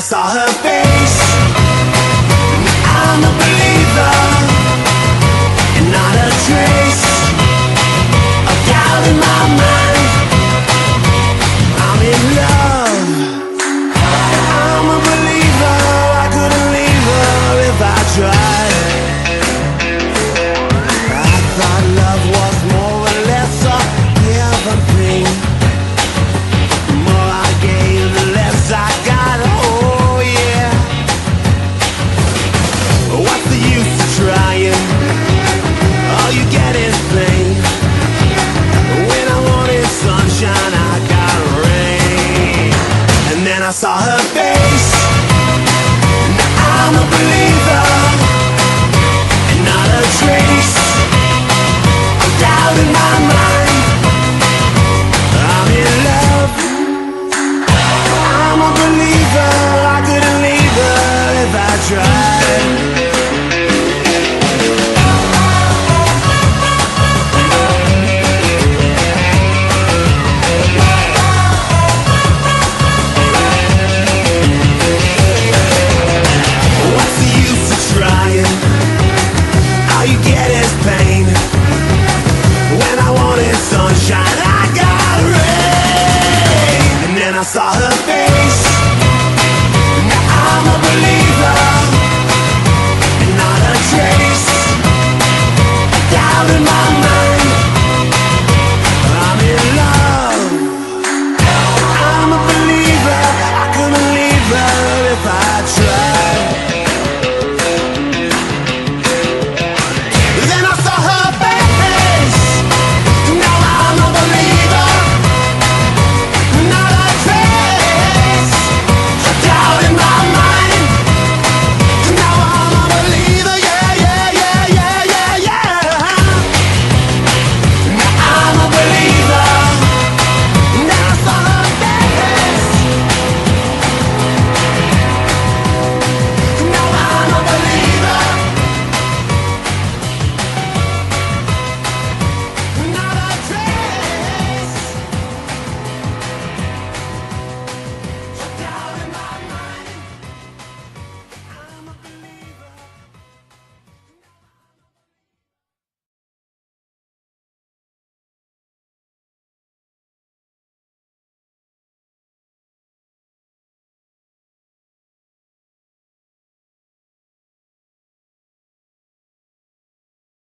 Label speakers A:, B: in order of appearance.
A: I saw her face. I'm a believer, and not a trace of doubt in my mind. I'm in love. I'm a believer. I couldn't leave her if I tried. I thought love was more or less a given thing. The more I gave, the less I got. Oh yeah. What's the use of trying? All you get is pain. When I wanted sunshine, I got rain. And then I saw her face. Now I'm a believer, and not a trace of doubt in my mind. I'm in love. I'm a believer. I couldn't leave her if I tried.